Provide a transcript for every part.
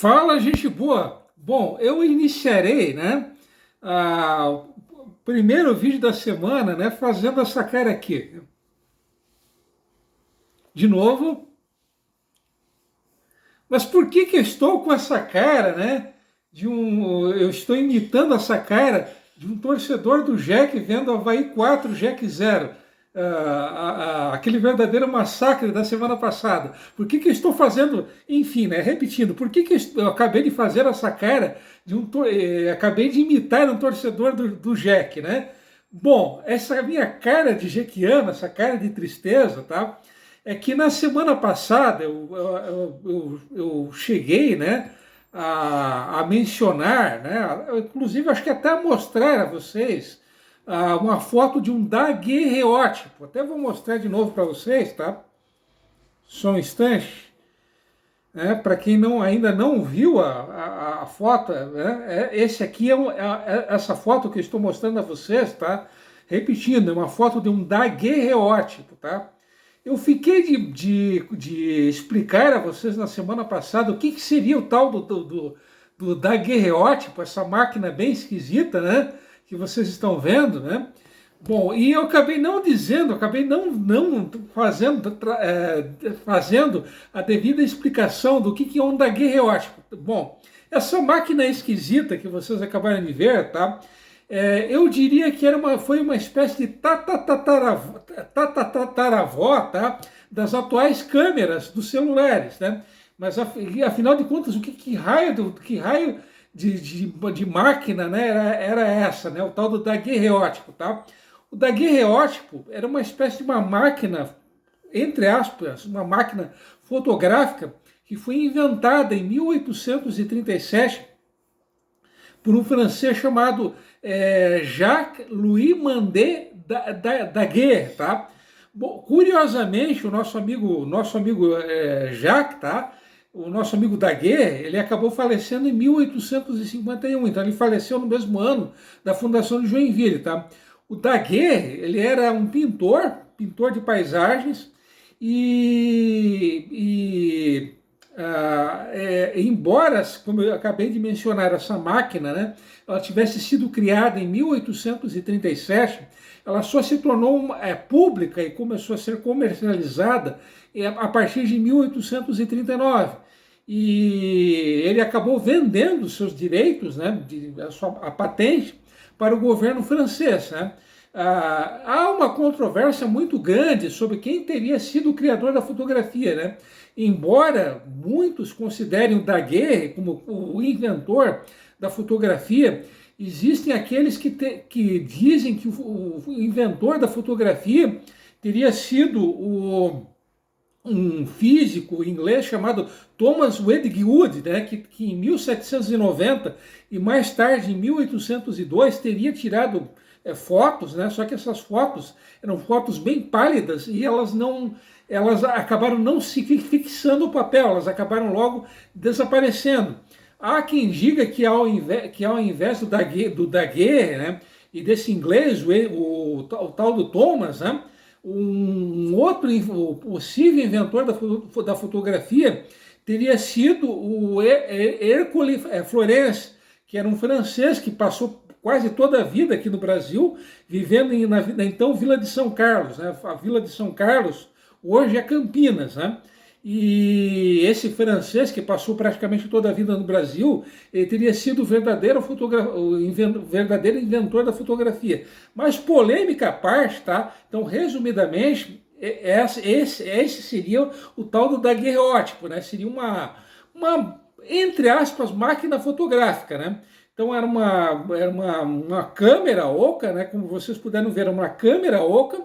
Fala, gente boa! Bom, eu iniciarei, o primeiro vídeo da semana, fazendo essa cara aqui. De novo. Mas por que que eu estou com essa cara, eu estou imitando essa cara de um torcedor do Jack vendo Avaí 4, Jack 0. Aquele verdadeiro massacre da semana passada. Por que que eu estou fazendo, enfim, repetindo, por que que eu acabei de fazer essa cara acabei de imitar um torcedor do Jack, né? Bom, essa minha cara de jequiano, essa cara de tristeza, tá? É que na semana passada eu cheguei, a mencionar, inclusive acho que até a mostrar a vocês uma foto de um daguerreótipo. Até vou mostrar de novo para vocês, tá? Só um instante. Para quem ainda não viu a foto, esse aqui essa foto que eu estou mostrando a vocês, tá? Repetindo, é uma foto de um daguerreótipo, tá? Eu fiquei de explicar a vocês na semana passada o que seria o tal do daguerreótipo, essa máquina bem esquisita, que vocês estão vendo, Bom, e eu acabei não dizendo, acabei não fazendo a devida explicação do que é um daguerreótipo. Bom, essa máquina esquisita que vocês acabaram de ver, tá? Eu diria que foi uma espécie de tataravó, tá? Das atuais câmeras dos celulares, Mas afinal de contas, que raio de máquina, era essa, o tal do daguerreótipo, tá? O daguerreótipo era uma espécie de uma máquina, entre aspas, uma máquina fotográfica que foi inventada em 1837 por um francês chamado Jacques-Louis Mandé Daguerre, tá? Bom, curiosamente, o nosso amigo Jacques, tá? O nosso amigo Daguerre, ele acabou falecendo em 1851, então ele faleceu no mesmo ano da fundação de Joinville, tá? O Daguerre, ele era um pintor de paisagens embora, como eu acabei de mencionar, essa máquina, ela tivesse sido criada em 1837, ela só se tornou pública e começou a ser comercializada a partir de 1839. E ele acabou vendendo seus direitos, a patente, para o governo francês. Há uma controvérsia muito grande sobre quem teria sido o criador da fotografia, Embora muitos considerem o Daguerre como o inventor da fotografia, existem aqueles que dizem que o inventor da fotografia teria sido um físico inglês chamado Thomas Wedgwood, que em 1790 e mais tarde em 1802 teria tirado fotos, só que essas fotos eram fotos bem pálidas e elas acabaram não se fixando no papel, elas acabaram logo desaparecendo. Há quem diga que ao invés do Daguerre, e desse inglês, o tal do Thomas, um outro possível inventor da fotografia teria sido o Hercule Florence, que era um francês que passou quase toda a vida aqui no Brasil, vivendo na então Vila de São Carlos. A Vila de São Carlos hoje é Campinas. E esse francês, que passou praticamente toda a vida no Brasil, ele teria sido o verdadeiro inventor da fotografia. Mas polêmica à parte, tá? Então, resumidamente, esse seria o tal do daguerreótipo, Seria uma, entre aspas, máquina fotográfica, Então era uma câmera oca, como vocês puderam ver, uma câmera oca,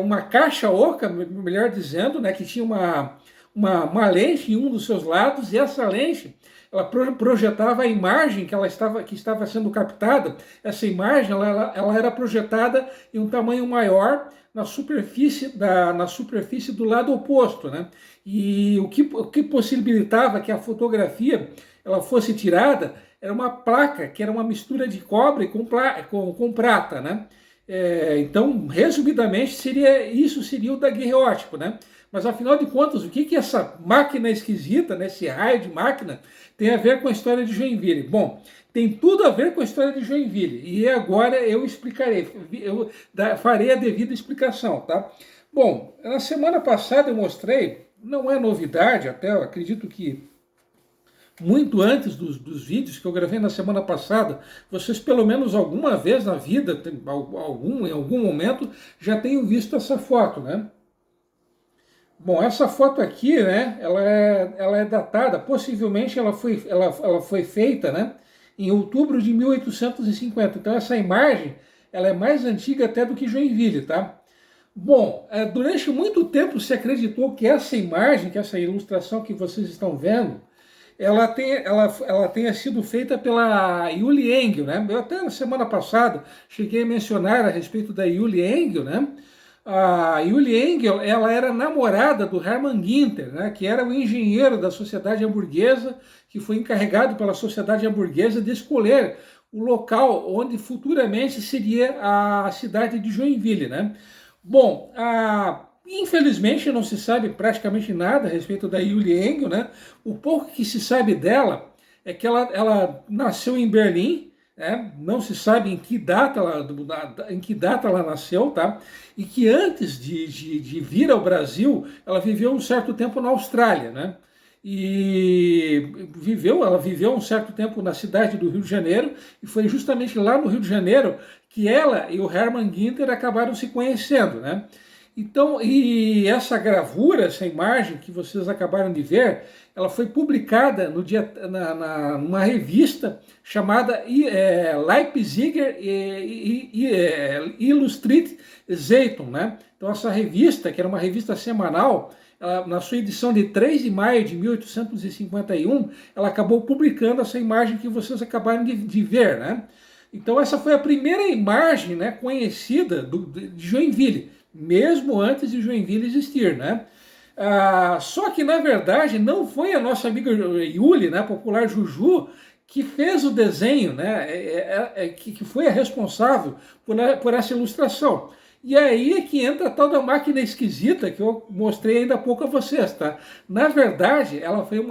uma caixa oca, melhor dizendo, que tinha uma lente em um dos seus lados, e essa lente ela projetava a imagem que estava sendo captada. Essa imagem ela era projetada em um tamanho maior na superfície do lado oposto, E o que possibilitava que a fotografia ela fosse tirada era uma placa, que era uma mistura de cobre com prata, Então, resumidamente, isso seria o daguerreótipo, Mas afinal de contas, o que essa máquina esquisita, né, esse raio de máquina, tem a ver com a história de Joinville? Bom, tem tudo a ver com a história de Joinville. E agora eu explicarei, eu farei a devida explicação, tá? Bom, na semana passada eu mostrei, não é novidade, até eu acredito que muito antes dos vídeos que eu gravei na semana passada, vocês pelo menos alguma vez na vida, em algum momento, já tenham visto essa foto, né? Bom, essa foto aqui, né, ela é datada, possivelmente ela foi feita, né, em outubro de 1850. Então essa imagem, ela é mais antiga até do que Joinville, tá? Bom, durante muito tempo se acreditou que essa imagem, que essa ilustração que vocês estão vendo, ela tenha sido feita pela Yuli Engel, né? Eu até na semana passada cheguei a mencionar a respeito da Yuli Engel, né? A Yuli Engel, ela era namorada do Hermann Ginter, né? Que era o engenheiro da Sociedade Hamburguesa, que foi encarregado pela Sociedade Hamburguesa de escolher o local onde futuramente seria a cidade de Joinville, né? Bom, infelizmente não se sabe praticamente nada a respeito da Yuli Engel, né? O pouco que se sabe dela é que ela nasceu em Berlim, né? Não se sabe em que data ela nasceu, tá? E que antes de vir ao Brasil, ela viveu um certo tempo na Austrália, né? E ela viveu um certo tempo na cidade do Rio de Janeiro, e foi justamente lá no Rio de Janeiro que ela e o Hermann Ginter acabaram se conhecendo, né? Então, e essa gravura, essa imagem que vocês acabaram de ver, ela foi publicada numa revista chamada Leipziger Illustrierte Zeitung, né? Então, essa revista, que era uma revista semanal, na sua edição de 3 de maio de 1851, ela acabou publicando essa imagem que vocês acabaram de ver, né? Então essa foi a primeira imagem, né, conhecida de Joinville, mesmo antes de Joinville existir, né? Só que na verdade não foi a nossa amiga Yuli, né, popular Juju, que fez o desenho, né, que foi a responsável por essa ilustração. E aí é que entra a tal da máquina esquisita que eu mostrei ainda há pouco a vocês, tá? Na verdade, ela foi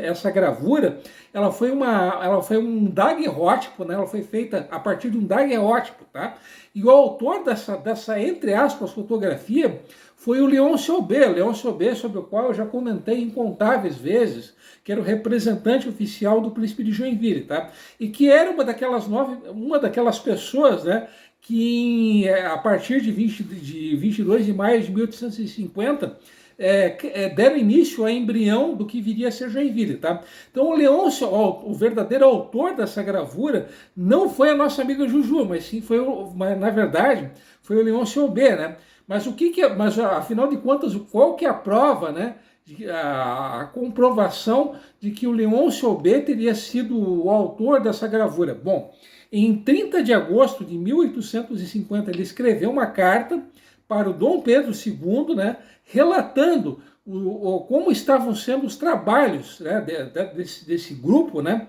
essa gravura, ela foi um daguerrótipo, né? Ela foi feita a partir de um daguerrótipo, tá? E o autor dessa entre aspas, fotografia foi o Leôncio Aubé. Leôncio Aubé, sobre o qual eu já comentei incontáveis vezes, que era o representante oficial do Príncipe de Joinville, tá? E que era uma daquelas pessoas, né, que a partir de 22 de maio de 1850 deram início ao embrião do que viria a ser Joinville, tá? Então o Leôncio, o verdadeiro autor dessa gravura, não foi a nossa amiga Juju, mas sim na verdade, foi o Leôncio Aubé, né? Mas mas afinal de contas, qual que é a prova, né? A comprovação de que o Leôncio Aubé teria sido o autor dessa gravura? Bom, em 30 de agosto de 1850, ele escreveu uma carta para o Dom Pedro II, né, relatando como estavam sendo os trabalhos, né, desse grupo, né,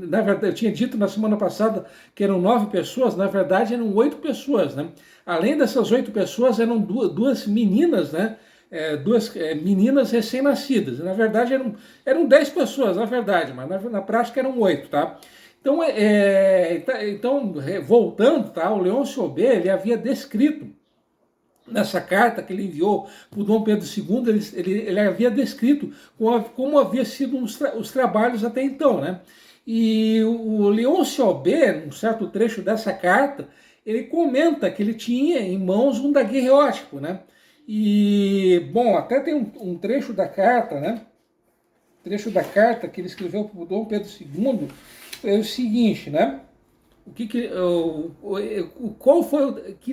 na verdade, eu tinha dito na semana passada que eram 9 pessoas, na verdade eram 8 pessoas, né? Além dessas 8 pessoas, eram duas meninas, né, duas meninas recém-nascidas. Na verdade eram 10 pessoas, na verdade, mas na prática eram 8, tá? Então, voltando, tá? O Leôncio Aubé, ele havia descrito nessa carta que ele enviou para o Dom Pedro II, ele havia descrito como havia sido os trabalhos até então, né? E o Leôncio Aubé, num certo trecho dessa carta, ele comenta que ele tinha em mãos um daguerreótipo, né? E, bom, até tem um trecho da carta, né? Trecho da carta que ele escreveu para o Dom Pedro II, é o seguinte, né? Que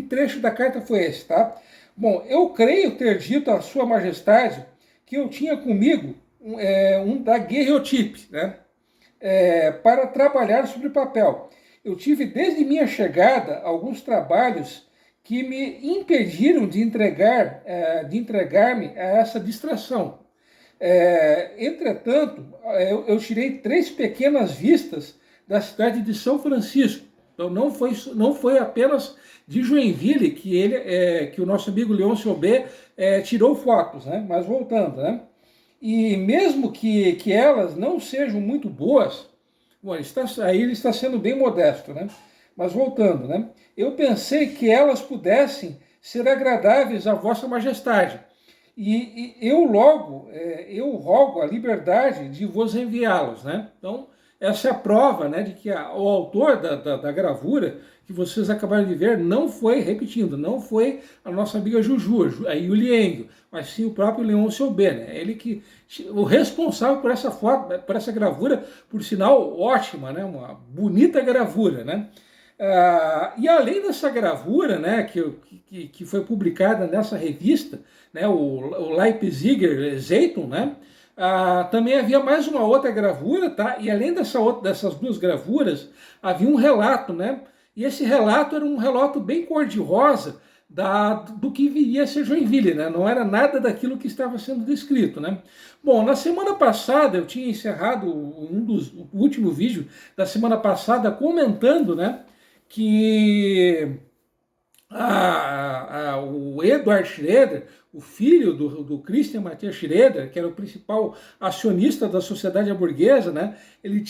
trecho da carta foi esse, tá? Bom, eu creio ter dito à Sua Majestade que eu tinha comigo um daguerreotipo, né? Para trabalhar sobre papel. Eu tive desde minha chegada alguns trabalhos que me impediram de entregar-me a essa distração. Entretanto, eu tirei 3 pequenas vistas da cidade de São Francisco, Então não foi apenas de Joinville que que o nosso amigo Leôncio B tirou fotos, né? Mas voltando, né? E mesmo que elas não sejam muito boas, bom, aí ele está sendo bem modesto, né? Mas voltando, né? Eu pensei que elas pudessem ser agradáveis à Vossa Majestade. E eu rogo a liberdade de vos enviá-los, né? Então, essa é a prova, né, de que o autor da gravura que vocês acabaram de ver não foi, repetindo, não foi a nossa amiga Juju, a Yulieng, mas sim o próprio Leôncio B, né? Ele que o responsável por essa foto, por essa gravura, por sinal ótima, né? Uma bonita gravura, né? E além dessa gravura, né, que foi publicada nessa revista, né, o Leipziger Zeitung, né, também havia mais uma outra gravura, tá? E além dessas duas gravuras, havia um relato, né? E esse relato era um relato bem cor-de-rosa do que viria a ser Joinville, né? Não era nada daquilo que estava sendo descrito, né? Bom, na semana passada eu tinha encerrado o último vídeo da semana passada comentando, né, que o Eduard Schroeder, o filho do Christian Matthias Schroeder, que era o principal acionista da sociedade hamburguesa, né, ele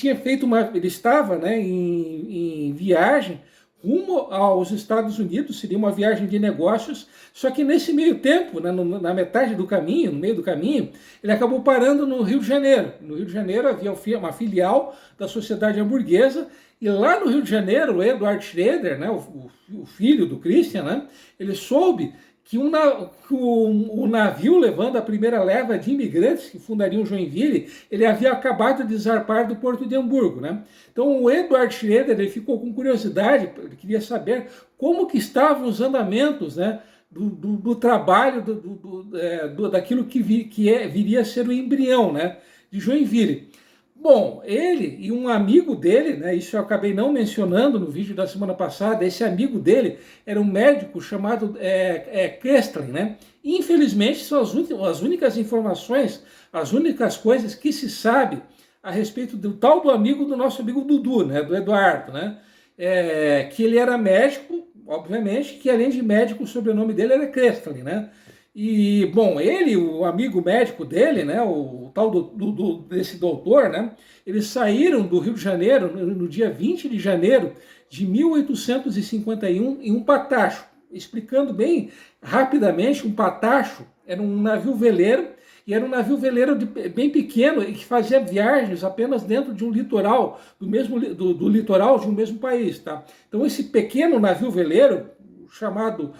estava, né, em viagem rumo aos Estados Unidos, seria uma viagem de negócios, só que nesse meio tempo, né, na metade do caminho, no meio do caminho, ele acabou parando no Rio de Janeiro. No Rio de Janeiro havia uma filial da sociedade hamburguesa, e lá no Rio de Janeiro, o Eduard Schroeder, né, o filho do Christian, né, ele soube que o navio levando a primeira leva de imigrantes que fundariam Joinville, ele havia acabado de zarpar do porto de Hamburgo, né? Então o Eduard Schroeder, ele ficou com curiosidade, ele queria saber como que estavam os andamentos, né, do trabalho, daquilo que viria a ser o embrião, né, de Joinville. Bom, ele e um amigo dele, né, isso eu acabei não mencionando no vídeo da semana passada, esse amigo dele era um médico chamado Kestlin, né? Infelizmente são as únicas informações, as únicas coisas que se sabe a respeito do tal do amigo do nosso amigo Dudu, né, do Eduardo, né? Que ele era médico, obviamente, que além de médico o sobrenome dele era Kestlin, né? E, bom, ele, o amigo médico dele, né, o tal desse doutor, né, eles saíram do Rio de Janeiro no dia 20 de janeiro de 1851 em um patacho. Explicando bem rapidamente, um patacho era um navio veleiro, e era um navio veleiro bem pequeno e que fazia viagens apenas dentro de um litoral, do litoral de um mesmo país, tá? Então esse pequeno navio veleiro, chamado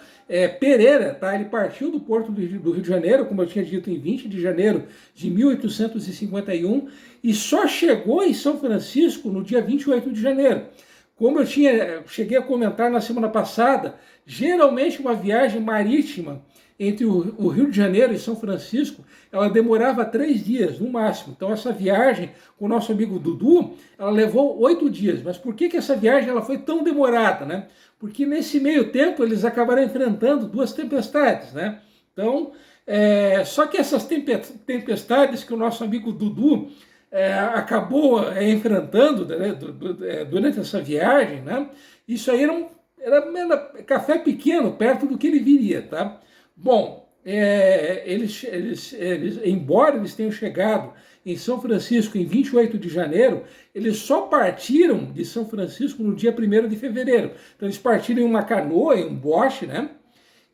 Pereira, tá? Ele partiu do porto do Rio de Janeiro, como eu tinha dito, em 20 de janeiro de 1851, e só chegou em São Francisco no dia 28 de janeiro. Como eu cheguei a comentar na semana passada, geralmente uma viagem marítima entre o Rio de Janeiro e São Francisco, ela demorava 3 dias, no máximo. Então essa viagem com o nosso amigo Dudu, ela levou 8 dias. Mas por que essa viagem ela foi tão demorada, né? Porque nesse meio tempo eles acabaram enfrentando 2 tempestades, né? Então, só que essas tempestades que o nosso amigo Dudu acabou enfrentando, né, durante essa viagem, né? Isso aí era café pequeno perto do que ele viria, tá? Bom, embora eles tenham chegado em São Francisco em 28 de janeiro, eles só partiram de São Francisco no dia 1º de fevereiro. Então eles partiram em uma canoa, em um bote, né?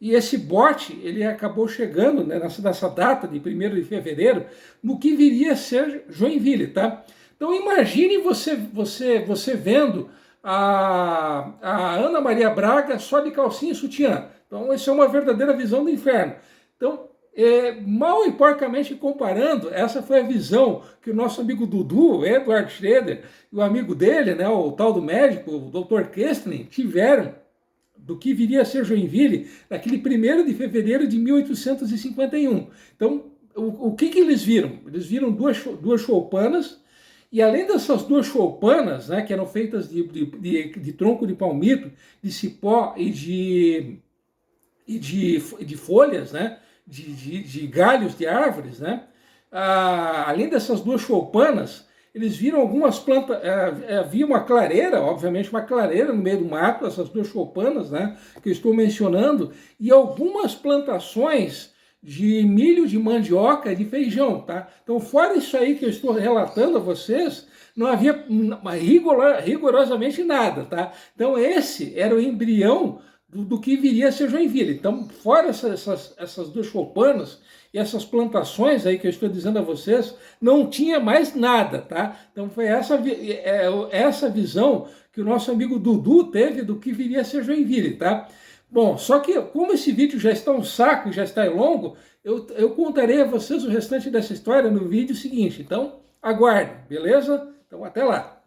E esse bote, ele acabou chegando, né, nessa data de 1º de fevereiro, no que viria a ser Joinville, tá? Então imagine você vendo a Ana Maria Braga só de calcinha e sutiã. Então, isso é uma verdadeira visão do inferno. Então, mal e porcamente comparando, essa foi a visão que o nosso amigo Dudu, Eduard Schroeder, e o amigo dele, né, o tal do médico, o Dr. Kestlin, tiveram do que viria a ser Joinville naquele 1º de fevereiro de 1851. Então, o que eles viram? Eles viram duas choupanas, e além dessas 2 choupanas, né, que eram feitas de tronco de palmito, de cipó e de folhas, né, de galhos de árvores, né, além dessas 2 choupanas, eles viram algumas plantas, havia uma clareira, obviamente uma clareira no meio do mato, essas duas choupanas, né, que eu estou mencionando, e algumas plantações de milho, de mandioca e de feijão, tá? Então, fora isso aí que eu estou relatando a vocês, não havia rigorosamente nada, tá? Então, esse era o embrião do que viria a ser Joinville. Então, fora essas duas choupanas e essas plantações aí que eu estou dizendo a vocês, não tinha mais nada, tá? Então, foi essa visão que o nosso amigo Dudu teve do que viria a ser Joinville, tá? Bom, só que como esse vídeo já está um saco, já está longo, eu contarei a vocês o restante dessa história no vídeo seguinte. Então, aguardem, beleza? Então, até lá.